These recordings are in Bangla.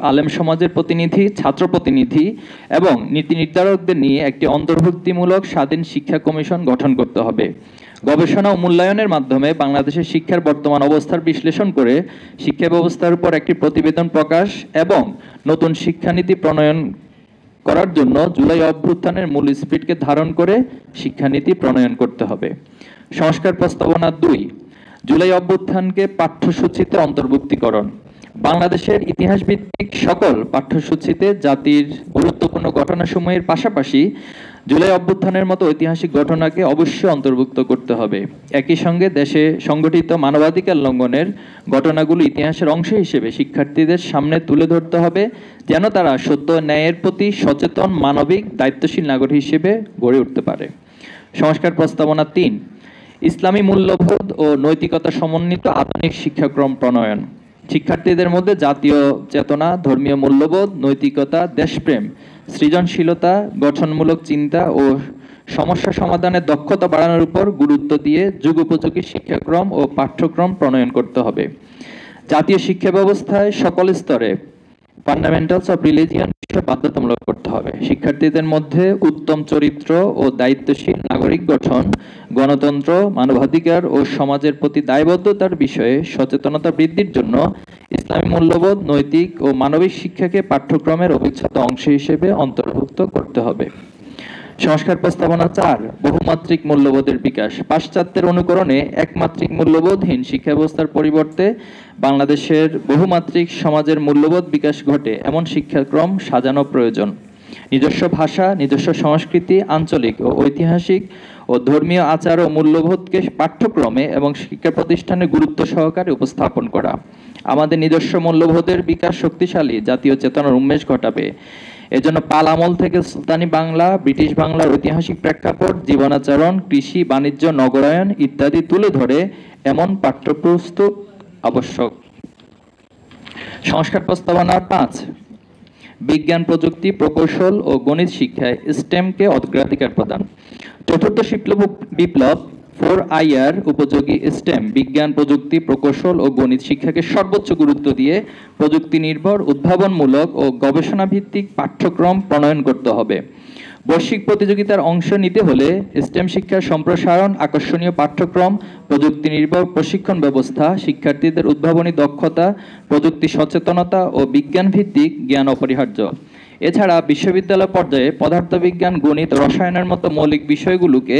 আলেম সমাজের প্রতিনিধি, ছাত্র প্রতিনিধি এবং নীতি নির্ধারকদের নিয়ে একটি অন্তর্ভুক্তিমূলক স্বাধীন শিক্ষা কমিশন গঠন করতে হবে। গবেষণা ও মূল্যায়নের মাধ্যমে বাংলাদেশের শিক্ষার বর্তমান অবস্থার বিশ্লেষণ করে শিক্ষা ব্যবস্থার উপর একটি প্রতিবেদন প্রকাশ এবং নতুন শিক্ষানীতি প্রণয়ন করার জন্য জুলাই অভ্যুত্থানের মূল স্পিরিটকে ধারণ করে শিক্ষানীতি প্রণয়ন করতে হবে। সংস্কার প্রস্তাবনা 2, জুলাই অভ্যুত্থানকে পাঠ্যসূচিতে অন্তর্ভুক্তিকরণ। বাংলাদেশের ইতিহাস ভিত্তিক সকল পাঠ্যসূচিতে জাতির গুরুত্বপূর্ণ ঘটনাসমূহের পাশাপাশি জুলাই অভ্যুত্থানের মতো ঐতিহাসিক ঘটনাকে অবশ্যই অন্তর্ভুক্ত করতে হবে। একই সঙ্গে দেশে সংগঠিত মানবাধিকার লঙ্ঘনের ঘটনাগুলো ইতিহাসের অংশ হিসেবে শিক্ষার্থীদের সামনে তুলে ধরতে হবে, যেন তারা সত্য ন্যায়ের প্রতি সচেতন, মানবিক, দায়িত্বশীল নাগরিক হিসেবে গড়ে উঠতে পারে। সংস্কার প্রস্তাবনা 3, ইসলামী মূল্যবোধ ও নৈতিকতা সমন্বিত আধুনিক শিক্ষাক্রম প্রণয়ন। শিক্ষার্থীদের মধ্যে জাতীয় চেতনা, ধর্মীয় মূল্যবোধ, নৈতিকতা, দেশপ্রেম, সৃজনশীলতা, গঠনমূলক চিন্তা ও সমস্যা সমাধানের দক্ষতা বাড়ানোর উপর গুরুত্ব দিয়ে যুগোপযোগী শিক্ষাক্রম ও পাঠ্যক্রম প্রণয়ন করতে হবে। জাতীয় শিক্ষা ব্যবস্থায় সকল স্তরে ফান্ডামেন্টালস অফ রিলিজিয়ন বাধ্যতামূলক করতে হবে। শিক্ষার্থীদের মধ্যে উত্তম চরিত্র ও দায়িত্বশীল নাগরিক গঠন, গণতন্ত্র, মানবাধিকার ও সমাজের প্রতি দায়বদ্ধতার বিষয়ে সচেতনতা বৃদ্ধির জন্য ইসলামী মূল্যবোধ, নৈতিক ও মানবিক শিক্ষাকে পাঠ্যক্রমের অবিচ্ছেদ্য অংশ হিসেবে অন্তর্ভুক্ত করতে হবে। সংস্কার প্রস্তাবনা 4, বহুমাত্রিক মূল্যবোধের বিকাশ। পাশ্চাত্যের অনুকরণে একমাত্রিক মূল্যবোধহীন শিক্ষা ব্যবস্থার পরিবর্তে বাংলাদেশের বহুমাত্রিক সমাজের মূল্যবোধ বিকাশ ঘটে এমন শিক্ষাক্রম সাজানো প্রয়োজন। নিজস্ব ভাষা, নিজস্ব সংস্কৃতি, আঞ্চলিক ও ঐতিহাসিক ও ধর্মীয় আচার ও মূল্যবোধকে পাঠ্যক্রমে এবং শিক্ষা প্রতিষ্ঠানে গুরুত্ব সহকারে উপস্থাপন করা আমাদের নিজস্ব মূল্যবোধের বিকাশ শক্তিশালী জাতীয় চেতনার উন্মেষ ঘটাবে। এজন্য পাল আমল থেকে সুলতানি বাংলা, ব্রিটিশ বাংলার ঐতিহাসিক প্রেক্ষাপট, জীবনাচরণ, কৃষি, বাণিজ্য, নগরায়ন ইত্যাদি তুলে ধরে এমন পাঠ্যপুস্তক আবশ্যক। সংস্কার প্রস্তাবনা 5, বিজ্ঞান, প্রযুক্তি, প্রকৌশল ও গণিত শিক্ষায় স্টেমকে অগ্রাধিকার প্রদান। চতুর্থ বিপ্লব 4IR উপযোগী স্টেম, বিজ্ঞান, প্রযুক্তি, প্রকৌশল ও গণিত শিক্ষাকে সর্বোচ্চ গুরুত্ব দিয়ে প্রযুক্তি নির্ভর, উদ্ভাবনমূলক ও গবেষণা ভিত্তিক পাঠ্যক্রম প্রণয়ন করতে হবে। বৈশ্বিক প্রতিযোগিতার অংশ নিতে হলে স্টেম শিক্ষার সম্প্রসারণ, আকর্ষণীয় পাঠ্যক্রম, প্রযুক্তি নির্ভর প্রশিক্ষণ ব্যবস্থা, শিক্ষার্থীদের উদ্ভাবনী দক্ষতা, প্রযুক্তি সচেতনতা ও বিজ্ঞান ভিত্তিক জ্ঞান অপরিহার্য। এছাড়া বিশ্ববিদ্যালয় পর্যায়ে পদার্থবিজ্ঞান, গণিত, রসায়নের মতো মৌলিক বিষয়গুলোকে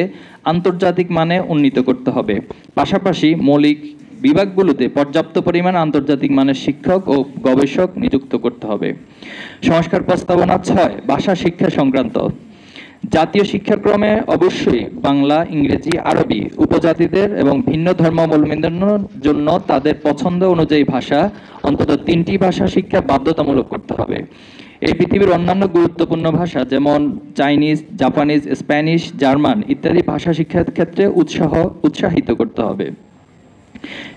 আন্তর্জাতিক মানে উন্নীত করতে হবে। পাশাপাশি মৌলিক বিভাগগুলোতে পর্যাপ্ত পরিমাণ আন্তর্জাতিক মানের শিক্ষক ও গবেষক নিযুক্ত করতে হবে। সংস্কার প্রস্তাবনা 6, ভাষা শিক্ষা সংক্রান্ত। জাতীয় শিক্ষাক্রমে অবশ্যই বাংলা, ইংরেজি, আরবি উপজাতিদের এবং ভিন্ন ধর্মাবলম্বীদের জন্য তাদের পছন্দ অনুযায়ী ভাষা, অন্তত 3টি ভাষা শিক্ষা বাধ্যতামূলক করতে হবে। এই পৃথিবীর অন্যান্য গুরুত্বপূর্ণ ভাষা যেমন চাইনিজ, জাপানিজ, স্প্যানিশ, জার্মান ইত্যাদি ভাষা শিক্ষার ক্ষেত্রে উৎসাহিত করতে হবে।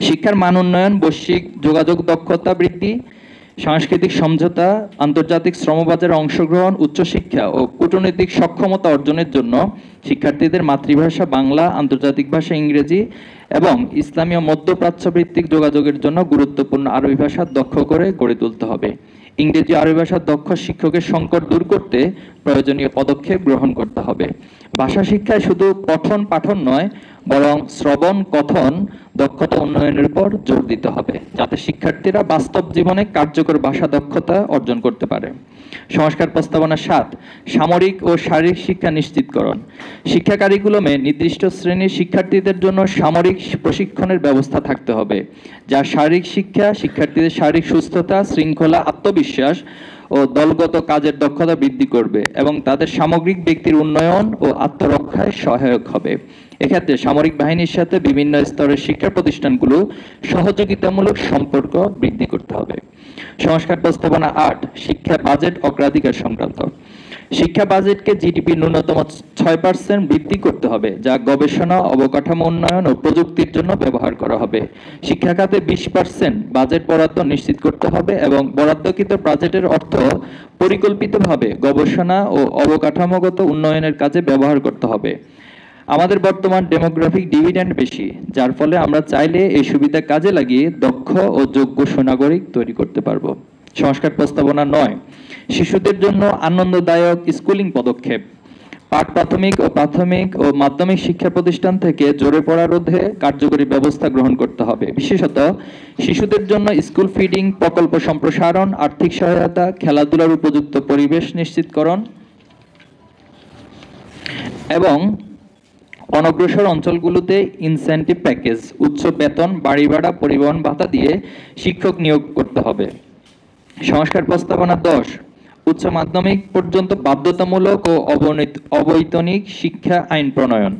শিক্ষার মান উন্নয়ন, বৈশ্বিক যোগাযোগ দক্ষতা বৃদ্ধি, সাংস্কৃতিক সমঝোতা, আন্তর্জাতিক শ্রমবাজারে অংশগ্রহণ, উচ্চশিক্ষা ও কূটনৈতিক সক্ষমতা অর্জনের জন্য শিক্ষার্থীদের মাতৃভাষা বাংলা, আন্তর্জাতিক ভাষা ইংরেজি এবং ইসলামীয় মধ্যপ্রাচ্য ভিত্তিক যোগাযোগের জন্য গুরুত্বপূর্ণ আরবি ভাষা দক্ষ করে গড়ে তুলতে হবে। ইংরেজি, আরবি ভাষার দক্ষ শিক্ষকের সংকট দূর করতে প্রয়োজনীয় পদক্ষেপ গ্রহণ করতে হবে। ভাষা শিক্ষায় শুধু পঠন পাঠন নয়, বরং শ্রবণ কথন দক্ষতা উন্নয়নের উপর জোর দিতে হবে, যাতে শিক্ষার্থীরা বাস্তব জীবনে কার্যকর ভাষা দক্ষতা অর্জন করতে পারে। সংস্কার প্রস্তাবনা 7, সামরিক ও শারীরিক শিক্ষা নিশ্চিতকরণ। শিক্ষা কারিকুলামে নির্দিষ্ট শ্রেণীর শিক্ষার্থীদের জন্য সামরিক প্রশিক্ষণের ব্যবস্থা থাকতে হবে, যা শারীরিক শিক্ষা শিক্ষার্থীদের শারীরিক সুস্থতা, শৃঙ্খলা, আত্মবিশ্বাস ও দলগত কাজের দক্ষতা বৃদ্ধি করবে এবং তাদের সামগ্রিক ব্যক্তির উন্নয়ন ও আত্মরক্ষায় সহায়ক হবে। এক্ষেত্রে সামরিক বাহিনীর সাথে বিভিন্ন স্তরের শিক্ষা প্রতিষ্ঠানগুলো সহযোগিতামূলক সম্পর্ক বৃদ্ধি করতে হবে। সংস্কার প্রস্তাবনা 8, শিক্ষা বাজেট অগ্রাধিকার সংক্রান্ত। শিক্ষা বাজেটকে জিডিপি ন্যূনতম 6% বৃদ্ধি করতে হবে, যা গবেষণা, অবকাঠামো উন্নয়ন ও প্রযুক্তির জন্য ব্যবহার করা হবে। শিক্ষা খাতে 20% বাজেট বরাদ্দ নিশ্চিত করতে হবে এবং বরাদ্দকৃত বাজেটের অর্থ পরিকল্পিতভাবে গবেষণা ও অবকাঠামোগত উন্নয়নের কাজে ব্যবহার করতে হবে। আমাদের বর্তমান ডেমোগ্রাফিক ডিভিডেন্ড বেশি, যার ফলে আমরা চাইলে এই সুবিধা কাজে লাগিয়ে দক্ষ ও যোগ্য সুনাগরিক তৈরি করতে পারবো। সংস্কার প্রস্তাবনা 9, শিশুদের জন্য আনন্দদায়ক স্কুলিং পদক্ষেপ। পাঠ প্রাথমিক ও মাধ্যমিক শিক্ষা প্রতিষ্ঠান থেকে ঝরে পড়া রোধে কার্যকরী ব্যবস্থা গ্রহণ করতে হবে। বিশেষত শিশুদের জন্য স্কুল ফিডিং প্রকল্প সম্প্রসারণ, আর্থিক সহায়তা, খেলাধুলার উপযুক্ত পরিবেশ নিশ্চিতকরণ এবং অনগ্রসর অঞ্চলগুলোতে ইনসেন্টিভ প্যাকেজ, উচ্চ বেতন, বাড়ি ভাড়া, পরিবহন ভাতা দিয়ে শিক্ষক নিয়োগ করতে হবে। সংস্কার প্রস্তাবনা 10, উচ্চ মাধ্যমিক পর্যন্ত বাধ্যতামূলক ও অবৈতনিক শিক্ষা আইন প্রণয়ন।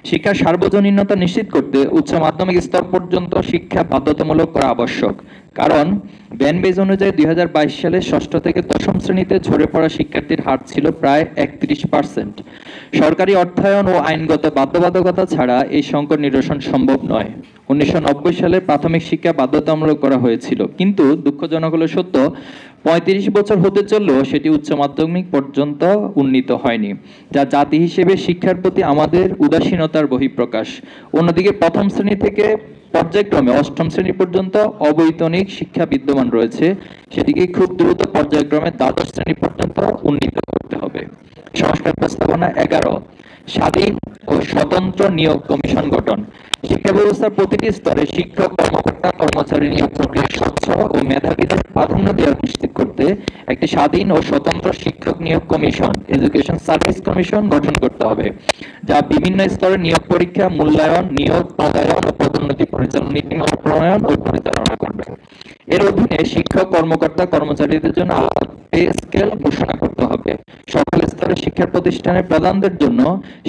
শিক্ষার সার্বজনীনতা নিশ্চিত করতে উচ্চ মাধ্যমিক স্তর পর্যন্ত শিক্ষা বাধ্যতামূলক করা আবশ্যক। কারণ ব্যানবেজ অনুযায়ী 2022 সালে ষষ্ঠ থেকে দশম শ্রেণীতে ঝরে পড়া শিক্ষার্থীর হার ছিল প্রায় 31%। সরকারি অর্থায়ন ও আইনগত বাধ্যবাধকতা ছাড়া এই সংকট নিরসন সম্ভব নয়। 1990 সালে প্রাথমিক শিক্ষা বাধ্যতামূলক করা হয়েছিল, কিন্তু দুঃখজনক হলো সত্য 35 বছর হতে চললেও সেটি উচ্চ মাধ্যমিক পর্যন্ত উন্নীত হয়নি, যা জাতি হিসেবে শিক্ষার প্রতি আমাদের উদাসীনতার বহিঃপ্রকাশ। অন্যদিকে প্রথম শ্রেণী থেকে পর্যায়ক্রমে অষ্টম শ্রেণী পর্যন্ত অবৈতনিক শিক্ষা বিদ্যমান রয়েছে, সেটিকে খুব দ্রুত পর্যায়ক্রমে দ্বাদশ শ্রেণী পর্যন্ত উন্নীত করতে হবে। সংস্কার প্রস্তাবনা 11, স্বাধীন ও স্বতন্ত্র নিয়োগ কমিশন গঠন। শিক্ষা ব্যবস্থার প্রতিটি স্তরে শিক্ষক, কর্মকর্তা, কর্মচারী নিয়োগ প্রক্রিয়া স্বচ্ছ ও মেধাবীদের প্রাধান্য দেওয়া নিশ্চিত করতে একটি স্বাধীন ও স্বতন্ত্র শিক্ষক নিয়োগ কমিশন, এডুকেশন সার্ভিস কমিশন গঠন করতে হবে, যা বিভিন্ন স্তরে নিয়োগ পরীক্ষা, মূল্যায়ন, নিয়োগ, পদায়ন ও পদোন্নতি পরিচালনা, নীতিমালা প্রণয়ন ও পরিচালনা করবে। এর অধীনে শিক্ষক, কর্মকর্তা, কর্মচারীদের জন্য আলাদা পে স্কেল ঘোষণা করতে হবে। সকল স্তরে শিক্ষা প্রতিষ্ঠানের প্রধানদের জন্য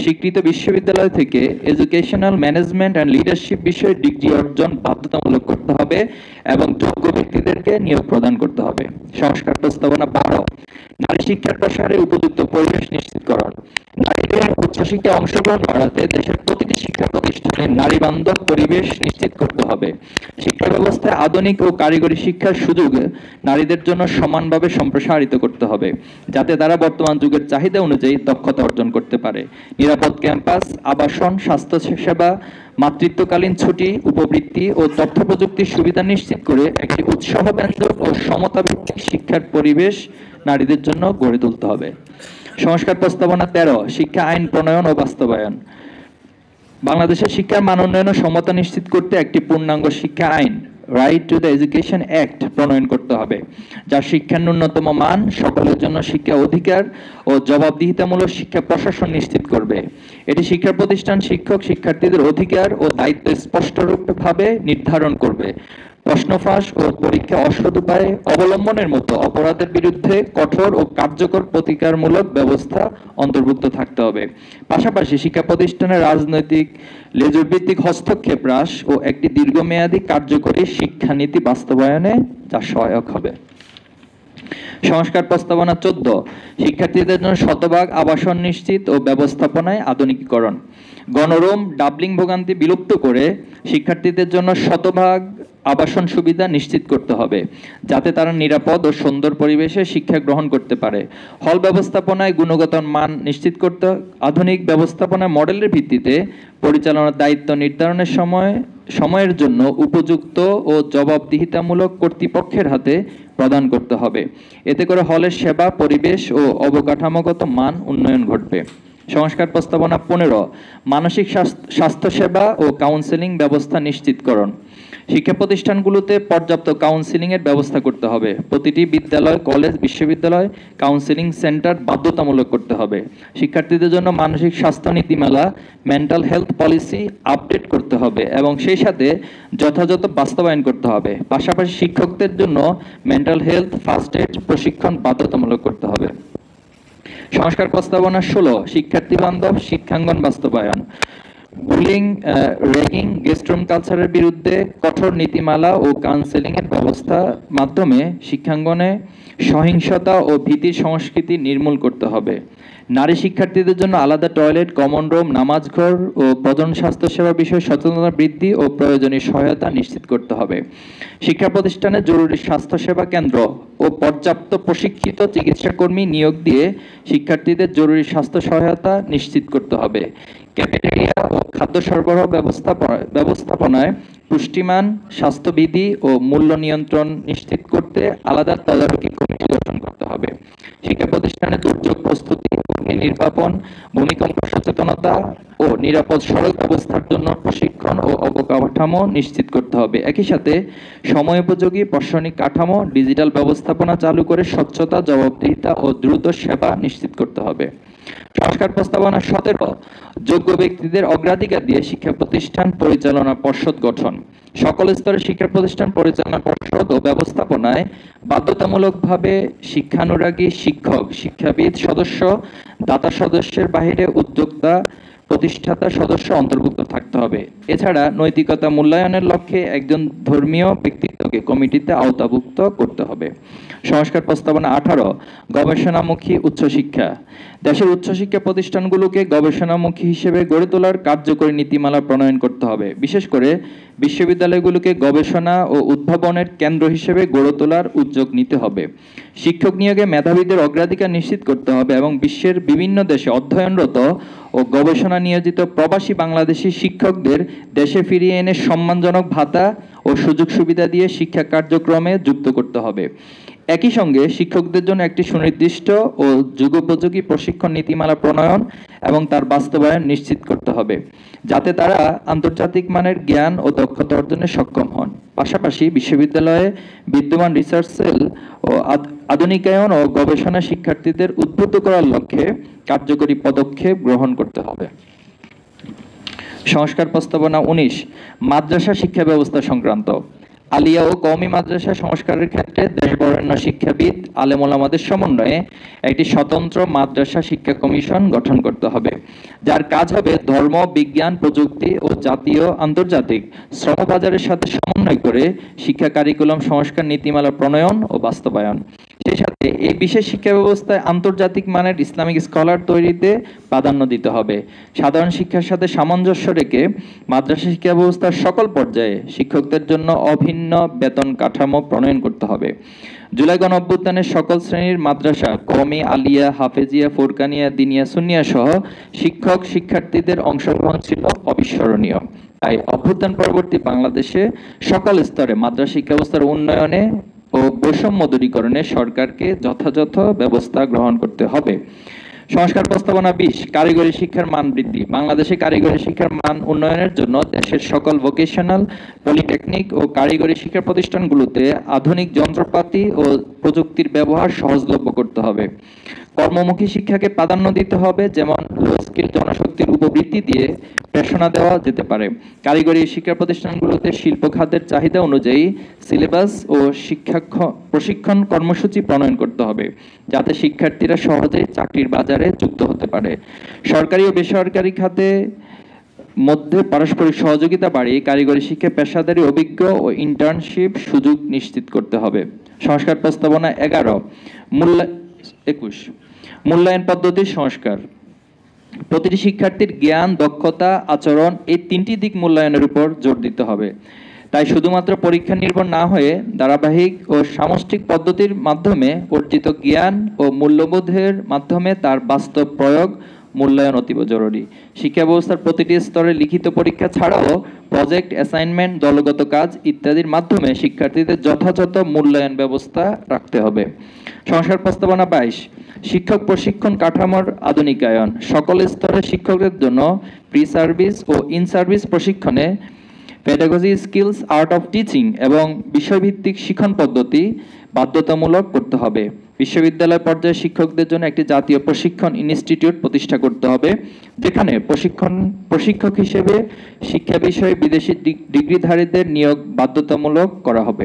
স্বীকৃত বিশ্ববিদ্যালয় থেকে এডুকেশনাল ম্যানেজমেন্ট এন্ড লিডারশিপ বিষয়ে ডিগ্রি অর্জন বাধ্যতামূলক করতে হবে এবং যোগ্য ব্যক্তিদেরকে নিয়োগ প্রদান করতে হবে। সংস্কার প্রস্তাবনা 12, নারী শিক্ষার প্রসারে উপযুক্ত পরিবেশ নিশ্চিতকরণ। নারীদের উচ্চশিক্ষায় অংশগ্রহণ বাড়াতে দেশের প্রতিটি শিক্ষা প্রতিষ্ঠানে নারী বান্ধব পরিবেশ নিশ্চিত করতে হবে। শিক্ষা ব্যবস্থায় আধুনিক ও কারিগরি শিক্ষার সুযোগ নারীদের জন্য সমানভাবে সম্প্রসারিত করতে হবে, যাতে তারা বর্তমান যুগের চাহিদা অনুযায়ী দক্ষতা অর্জন করতে পারে। নিরাপদ ক্যাম্পাস, আবাসন, স্বাস্থ্য সেবা, মাতৃত্বকালীন ছুটি, উপবৃত্তি ও তথ্য প্রযুক্তির সুবিধা নিশ্চিত করে একটি উৎসাহব্যঞ্জক ও সমতাভিত্তিক শিক্ষার পরিবেশ নারীদের জন্য গড়ে তুলতে হবে। সংস্কার প্রস্তাবনা 13, শিক্ষা আইন প্রণয়ন ও বাস্তবায়ন। বাংলাদেশের শিক্ষার মান উন্নয়ন ও সমতা নিশ্চিত করতে একটি পূর্ণাঙ্গ শিক্ষা আইন, right to the education act প্রণয়ন করতে হবে, যা শিক্ষার ন্যূনতম মান, সকলের জন্য শিক্ষা অধিকার ও জবাবদিহিতামূলক শিক্ষা প্রশাসন নিশ্চিত করবে। এটি শিক্ষা প্রতিষ্ঠান, শিক্ষক, শিক্ষার্থীদের অধিকার ও দায়িত্ব স্পষ্টভাবে নির্ধারণ করবে। প্রশ্ন ফাঁস ও পরীক্ষা অসৎ উপায়ে অবলম্বনের মতো অপরাধের বিরুদ্ধে কঠোর ও কার্যকর প্রতিকারমূলক ব্যবস্থা অন্তর্ভুক্ত থাকতে হবে। পাশাপাশি শিক্ষা প্রতিষ্ঠানের রাজনৈতিক লেজুরভিত্তিক হস্তক্ষেপ হ্রাস ও একটি দীর্ঘমেয়াদী কার্যকরী শিক্ষানীতি বাস্তবায়নে যা সহায়ক হবে। সংস্কার প্রস্তাবনা 14, শিক্ষার্থীদের জন্য শতভাগ আবাসন নিশ্চিত ও ব্যবস্থাপনায় আধুনিকীকরণ। গণরুম, ডাবলিং ভোগান্তি বিলুপ্ত করে শিক্ষার্থীদের জন্য শতভাগ আবাসন সুবিধা নিশ্চিত করতে হবে, যাতে তারা নিরাপদ ও সুন্দর পরিবেশে শিক্ষা গ্রহণ করতে পারে। হল ব্যবস্থাপনায় গুণগত মান নিশ্চিত করতে আধুনিক ব্যবস্থাপনা মডেলের ভিত্তিতে পরিচালনার দায়িত্ব নির্ধারণের সময়ের জন্য উপযুক্ত ও জবাবদিহিতামূলক কর্তৃপক্ষের হাতে প্রদান করতে হবে। এতে করে হলের সেবা, পরিবেশ ও অবকাঠামোগত মান উন্নয়ন ঘটবে। সংস্কার প্রস্তাবনা 15, মানসিক স্বাস্থ্য সেবা ও কাউন্সেলিং ব্যবস্থা নিশ্চিতকরণ। শিক্ষা প্রতিষ্ঠানগুলোতে পর্যাপ্ত কাউন্সেলিং এর ব্যবস্থা করতে হবে। প্রতিটি বিদ্যালয়, কলেজ, বিশ্ববিদ্যালয় কাউন্সেলিং সেন্টার বাধ্যতামূলক করতে হবে। শিক্ষার্থীদের জন্য মানসিক স্বাস্থ্য নীতিমালা, মেন্টাল হেলথ পলিসি আপডেট করতে হবে এবং সেই সাথে যথাযথ বাস্তবায়ন করতে হবে। পাশাপাশি শিক্ষকদের জন্য মেন্টাল হেলথ ফার্স্ট এড প্রশিক্ষণ বাধ্যতামূলক করতে হবে। সংস্কার প্রস্তাবনা 16, শিক্ষার্থী বান্ধব শিক্ষাঙ্গন বাস্তবায়ন। বুলিং, র্যাগিং, গেস্টরুম কালচারের বিরুদ্ধে কঠোর নীতিমালা ও কাউন্সেলিং এর ব্যবস্থার মাধ্যমে শিক্ষাঙ্গনে সহিংসতা ও ভীতির সংস্কৃতি নির্মূল করতে হবে। নারী শিক্ষার্থীদের জন্য আলাদা টয়লেট, কমন রুম, নামাজঘর ও প্রজনন স্বাস্থ্য সেবা বিষয়ে সচেতনতা বৃদ্ধি ও প্রয়োজনীয় সহায়তা নিশ্চিত করতে হবে। শিক্ষা প্রতিষ্ঠানে জরুরি স্বাস্থ্য সেবা কেন্দ্র ও পর্যাপ্ত প্রশিক্ষিত চিকিৎসা কর্মী নিয়োগ দিয়ে শিক্ষার্থীদের জরুরি স্বাস্থ্য সহায়তা নিশ্চিত করতে হবে। ক্যাফেটেরিয়া ও খাদ্য সরবরাহ ব্যবস্থাপনায় পুষ্টিমান, স্বাস্থ্যবিধি ও মূল্য নিয়ন্ত্রণ নিশ্চিত করতে আলাদা তদারকি কমিটি গঠন করতে হবে। শিক্ষা প্রতিষ্ঠানে দুর্যোগ প্রস্তুতি, অগ্নি নির্বাপন, ভূমিকম্প সচেতনতা ও নিরাপদ সড়ক ব্যবস্থার জন্য প্রশিক্ষণ ও অবকাঠামো নিশ্চিত করতে হবে। একই সাথে সময়োপযোগী প্রশাসনিক কাঠামো, ডিজিটাল ব্যবস্থাপনা চালু করে স্বচ্ছতা, জবাবদিহিতা ও দ্রুত সেবা নিশ্চিত করতে হবে। সংস্কার প্রস্তাবনা 17, যোগ্য ব্যক্তিদের অগ্রাধিকার দিয়ে শিক্ষা প্রতিষ্ঠান পরিচালনা পর্ষদ গঠন। সকল স্তরের শিক্ষা প্রতিষ্ঠান পরিচালনা পর্ষদ ও ব্যবস্থাপনায় বাধ্যতামূলকভাবে শিক্ষানুরাগী শিক্ষক, শিক্ষাবিদ সদস্য, দাতা সদস্যের বাইরে উদ্যোক্তা, প্রতিষ্ঠাতা সদস্য অন্তর্ভুক্ত থাকতে হবে। এছাড়া নৈতিকতা মূল্যায়নের লক্ষ্যে একজন ধর্মীয় ব্যক্তিত্বকে কমিটিতে আওতাভুক্ত করতে হবে। সংস্কার প্রস্তাবনা 18, গবেষণামুখী উচ্চশিক্ষা। দেশের উচ্চশিক্ষা প্রতিষ্ঠানগুলোকে গবেষণামুখী হিসেবে গড়ে তোলার কার্যকরী নীতিমালা প্রণয়ন করতে হবে। বিশেষ করে বিশ্ববিদ্যালয়গুলোকে গবেষণা ও উদ্ভাবনের কেন্দ্র হিসেবে গড়ে তোলার উদ্যোগ নিতে হবে। শিক্ষক নিয়োগে মেধাবীদের অগ্রাধিকার নিশ্চিত করতে হবে এবং বিশ্বের বিভিন্ন দেশে অধ্যয়নরত ও গবেষণা নিয়োজিত প্রবাসী বাংলাদেশি শিক্ষকদের দেশে ফিরিয়ে এনে সম্মানজনক ভাতা ও সুযোগ সুবিধা দিয়ে শিক্ষা কার্যক্রমে যুক্ত করতে হবে। একই সঙ্গে শিক্ষকদের জন্য একটি সুনির্দিষ্ট ও যুগোপযোগী প্রশিক্ষণ নীতিমালা প্রণয়ন এবং তার বাস্তবায়ন নিশ্চিত করতে হবে, যাতে তারা আন্তর্জাতিক মানের জ্ঞান ও দক্ষতা অর্জনে সক্ষম হন। পাশাপাশি বিশ্ববিদ্যালয়ে বিদ্যমান রিসার্চ সেল ও আধুনিকায়ন ও গবেষণা শিক্ষার্থীদের উদ্বুদ্ধ করার লক্ষ্যে কার্যকরী পদক্ষেপ গ্রহণ করতে হবে। সংস্কার প্রস্তাবনা 19, মাদ্রাসা শিক্ষা ব্যবস্থা সংক্রান্ত। আলিয়া ও কওমি মাদ্রাসা সংস্কারের ক্ষেত্রে দেশবরেণ্য শিক্ষাবিদ, আলেম ওলামাদের সমন্বয়ে একটি স্বতন্ত্র মাদ্রাসা শিক্ষা কমিশন গঠন করতে হবে, যার কাজ হবে ধর্ম, বিজ্ঞান, প্রযুক্তি ও জাতীয় আন্তর্জাতিক শ্রমবাজারের সাথে সমন্বয় করে শিক্ষা কারিকুলাম সংস্কার নীতিমালা প্রণয়ন ও বাস্তবায়ন। সেই সাথে এই বিশেষ শিক্ষা ব্যবস্থায় আন্তর্জাতিক মানের ইসলামিক স্কলার তৈরিতে প্রাধান্য দিতে হবে। সাধারণ শিক্ষার সাথে সামঞ্জস্য রেখে মাদ্রাসা শিক্ষা ব্যবস্থার সকল পর্যায়ে শিক্ষকদের জন্য অভিন্ন বেতন কাঠামো প্রণয়ন করতে হবে। জুলাই গণঅভ্যুত্থানের সকল শ্রেণীর মাদ্রাসা, কওমি, আলিয়া, হাফেজিয়া, ফুরকানিয়া, দিনিয়া, সুন্নিয়া সহ শিক্ষক শিক্ষার্থীদের অংশগ্রহণ ছিল অবিস্মরণীয়। তাই অভ্যুত্থান পরবর্তী বাংলাদেশে সকল স্তরে মাদ্রাসা শিক্ষা ব্যবস্থার উন্নয়নে ও বৈষম্য দূরীকরণে সরকারকে যথাযথ ব্যবস্থা গ্রহণ করতে হবে। সংস্কার প্রস্তাবনা 20, কারিগরি শিক্ষার মান বৃদ্ধি। বাংলাদেশে কারিগরি শিক্ষার মান উন্নয়নের জন্য দেশের সকল ভোকেশনাল, পলিটেকনিক ও কারিগরি শিক্ষা প্রতিষ্ঠানগুলোতে আধুনিক যন্ত্রপাতি ও প্রযুক্তির ব্যবহার সহজলভ্য করতে হবে। কর্মমুখী শিক্ষাকে প্রাধান্য দিতে হবে, যেমন লো স্কিল জনশক্তির উপবৃত্তি দিয়ে প্রেরণা দেওয়া যেতে পারে। কারিগরি শিক্ষা প্রতিষ্ঠানগুলোতে শিল্প খাতের চাহিদা অনুযায়ী সিলেবাস ও প্রশিক্ষণ কর্মসূচি প্রণয়ন করতে হবে, যাতে শিক্ষার্থীরা সহজেই চাকরির বাজারে যুক্ত হতে পারে। সরকারি ও বেসরকারি খাতে মধ্যে পারস্পরিক সহযোগিতা বাড়িয়ে কারিগরি শিক্ষা পেশাদারী অভিজ্ঞ ও ইন্টার্নশিপ সুযোগ নিশ্চিত করতে হবে। সংস্কার প্রস্তাবনা 21, মূল্যায়ন পদ্ধতির সংস্কার। প্রতিটি শিক্ষার্থীর জ্ঞান, দক্ষতা, আচরণ এই তিনটি দিক মূল্যায়নের উপর জোর দিতে হবে। তাই শুধুমাত্র পরীক্ষা নির্ভর না হয়ে ধারাবাহিক ও সামষ্টিক পদ্ধতির মাধ্যমে অর্জিত জ্ঞান ও মূল্যবোধের মাধ্যমে তার বাস্তব প্রয়োগ মূল্যায়ন অতীব জরুরি। শিক্ষা ব্যবস্থার প্রতিটি স্তরে লিখিত পরীক্ষা ছাড়াও প্রজেক্ট, অ্যাসাইনমেন্ট, দলগত কাজ ইত্যাদির মাধ্যমে শিক্ষার্থীদের যথাযথ মূল্যায়ন ব্যবস্থা রাখতে হবে। সংস্কার প্রস্তাবনা 22, শিক্ষক প্রশিক্ষণ কাঠামোর আধুনিকায়ন। সকল স্তরের শিক্ষকদের জন্য প্রি সার্ভিস ও ইন সার্ভিস প্রশিক্ষণে pedagogy skills, art of teaching এবং বিষয়ভিত্তিক শিক্ষণ পদ্ধতি বাধ্যতামূলক করতে হবে। বিশ্ববিদ্যালয় পর্যায়ে শিক্ষকদের জন্য একটি জাতীয় প্রশিক্ষণ ইনস্টিটিউট প্রতিষ্ঠা করতে হবে, যেখানে প্রশিক্ষক হিসেবে শিক্ষা বিষয়ে বিদেশি ডিগ্রিধারীদের নিয়োগ বাধ্যতামূলক করা হবে।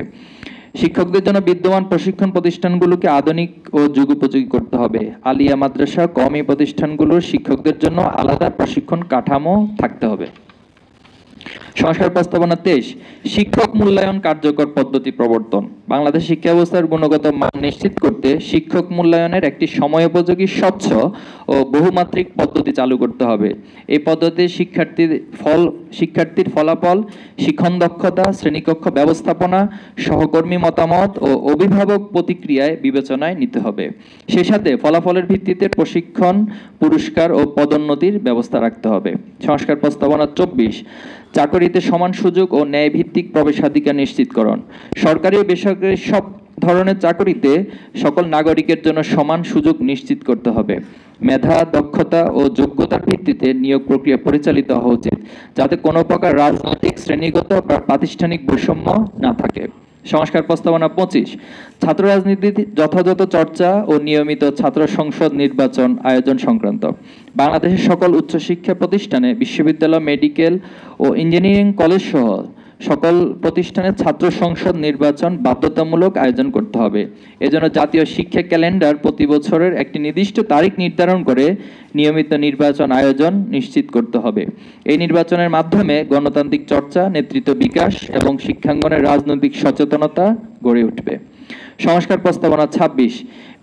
শিক্ষকদের জন্য বিদ্যমান প্রশিক্ষণ প্রতিষ্ঠানগুলোকে আধুনিক ও যুগোপযোগী করতে হবে। আলিয়া, মাদ্রাসা, কওমি প্রতিষ্ঠানগুলোর শিক্ষকদের জন্য আলাদা প্রশিক্ষণ কাঠামো থাকতে হবে। সংস্কার প্রস্তাবনা 23, শিক্ষক মূল্যায়ন কার্যকর পদ্ধতি প্রবর্তন। বাংলাদেশ শিক্ষা ব্যবস্থার গুণগত মান নিশ্চিত করতে শিক্ষক মূল্যায়নের একটি সময়োপযোগী, স্বচ্ছ ও বহুমাত্রিক পদ্ধতি চালু করতে হবে। এই পদ্ধতি শিক্ষার্থীর ফলাফল, শিক্ষণ দক্ষতা, শ্রেণীকক্ষ ব্যবস্থাপনা, সহকর্মী মতামত ও অভিভাবক প্রতিক্রিয়ায় বিবেচনায় নিতে হবে। সেই সাথে ফলাফলের ভিত্তিতে প্রশিক্ষণ, পুরস্কার ও পদোন্নতির ব্যবস্থা রাখতে হবে। সংস্কার প্রস্তাবনা 24, চাকরিতে সমান সুযোগ ও ন্যায়ভিত্তিক প্রবেশাধিকার নিশ্চিতকরণ। সরকারি ও বেসরকারি সব ধরনের চাকরিতে সকল নাগরিকের জন্য সমান সুযোগ নিশ্চিত করতে হবে। মেধা, দক্ষতা ও যোগ্যতার ভিত্তিতে নিয়োগ প্রক্রিয়া পরিচালিত হওয়া উচিত, যাতে কোনো প্রকার রাজনৈতিক, শ্রেণীগত বা প্রাতিষ্ঠানিক বৈষম্য না থাকে। সংস্কার প্রস্তাবনা 25, ছাত্র রাজনীতির যথাযথ চর্চা ও নিয়মিত ছাত্র সংসদ নির্বাচন আয়োজন সংক্রান্ত। বাংলাদেশের সকল উচ্চশিক্ষা প্রতিষ্ঠানে, বিশ্ববিদ্যালয়, মেডিকেল ও ইঞ্জিনিয়ারিং কলেজ সহ সকল প্রতিষ্ঠানে ছাত্র সংসদ নির্বাচন বাধ্যতামূলক আয়োজন করতে হবে। এজন্য জাতীয় শিক্ষা ক্যালেন্ডার প্রতি বছরের একটি নির্দিষ্ট তারিখ নির্ধারণ করে নিয়মিত নির্বাচন আয়োজন নিশ্চিত করতে হবে। এই নির্বাচনের মাধ্যমে গণতান্ত্রিক চর্চা, নেতৃত্ব বিকাশ এবং শিক্ষাঙ্গনের রাজনৈতিক সচেতনতা গড়ে উঠবে। সংস্কার প্রস্তাবনা 26,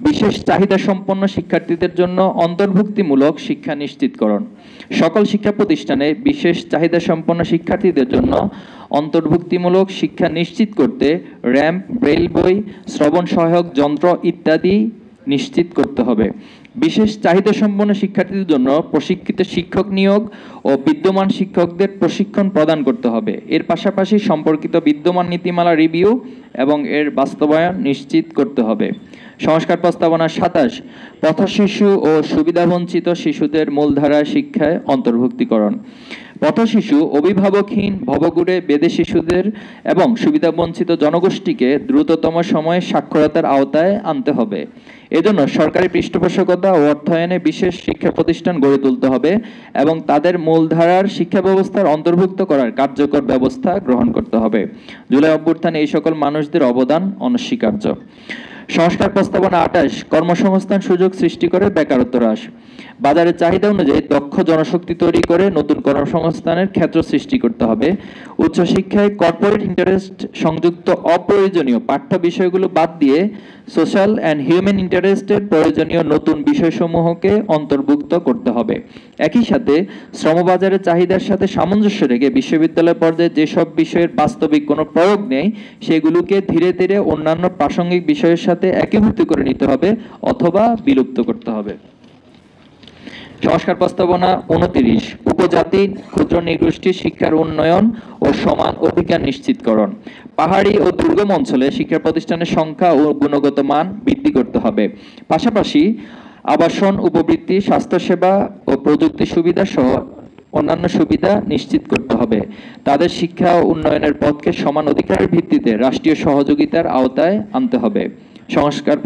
বিশেষ চাহিদা সম্পন্ন শিক্ষার্থীদের জন্য অন্তর্ভুক্তিমূলক শিক্ষা নিশ্চিতকরণ। সকল শিক্ষা প্রতিষ্ঠানে বিশেষ চাহিদা সম্পন্ন শিক্ষার্থীদের জন্য অন্তর্ভুক্তিমূলক শিক্ষা নিশ্চিত করতে র্যাম্প, ব্রেইল বই, শ্রবণ সহায়ক যন্ত্র ইত্যাদি নিশ্চিত করতে হবে। বিশেষ চাহিদা সম্পন্ন শিক্ষার্থীদের জন্য প্রশিক্ষিত শিক্ষক নিয়োগ ও বিদ্যমান শিক্ষকদের প্রশিক্ষণ প্রদান করতে হবে। এর পাশাপাশি সম্পর্কিত বিদ্যমান নীতিমালা রিভিউ এবং এর বাস্তবায়ন নিশ্চিত করতে হবে। সংস্কার প্রস্তাবনা 27, পথশিশু ও সুবিধাবঞ্চিত শিশুদের মূলধারা শিক্ষায় অন্তর্ভুক্তিকরণ। পথশিশু, অভিভাবকহীন, ভবঘুরে বেদে শিশুদের এবং সুবিধাবঞ্চিত জনগোষ্ঠীকে দ্রুততম সময়ে সাক্ষরতার আওতায় আনতে হবে। এজন্য সরকারি পৃষ্ঠপোষকতা ও অর্থায়নে বিশেষ শিক্ষা প্রতিষ্ঠান গড়ে তুলতে হবে এবং তাদের মূলধারার শিক্ষা ব্যবস্থার অন্তর্ভুক্ত করার কার্যকর ব্যবস্থা গ্রহণ করতে হবে। জুলাই অভ্যুত্থানে এই সকল মানুষদের অবদান অনস্বীকার্য। সংস্কার প্রস্তাবনা 28, কর্মসংস্থান সুযোগ সৃষ্টি করে বেকারত্ব হ্রাস। বাজারের চাহিদা অনুযায়ী দক্ষ জনশক্তি তৈরি করে নতুন কর্মসংস্থানের ক্ষেত্র সৃষ্টি করতে হবে। উচ্চশিক্ষায় কর্পোরেট ইন্টারেস্ট সংযুক্ত অপ্রয়োজনীয় পাঠ্য বিষয়গুলো বাদ দিয়ে সোশ্যাল অ্যান্ড হিউম্যান ইন্টারেস্টের প্রয়োজনীয় নতুন বিষয়সমূহকে অন্তর্ভুক্ত করতে হবে। একই সাথে শ্রমবাজারের চাহিদার সাথে সামঞ্জস্য রেখে বিশ্ববিদ্যালয় পর্যায়ে যেসব বিষয়ের বাস্তবিক কোনো প্রয়োগ নেই সেগুলোকে ধীরে ধীরে অন্যান্য প্রাসঙ্গিক বিষয়ের সাথে একীভূত করে নিতে হবে অথবা বিলুপ্ত করতে হবে। সংস্কার প্রস্তাবনা 29, উপজাতি, ক্ষুদ্র নৃগোষ্ঠীর শিক্ষার উন্নয়ন ও সমান অধিকার নিশ্চিতকরণ। পাহাড়ি ও দুর্গম অঞ্চলে শিক্ষা প্রতিষ্ঠানের সংখ্যা ও গুণগত মান বৃদ্ধি করতে হবে। পাশাপাশি আবাসন, উপবৃত্তি, স্বাস্থ্যসেবা ও প্রযুক্তি সুবিধা সহ অন্যান্য সুবিধা নিশ্চিত করতে হবে। তাদের শিক্ষা ও উন্নয়নের পথকে সমান অধিকারের ভিত্তিতে রাষ্ট্রীয় সহযোগিতার আওতায় আনতে হবে। সংস্কার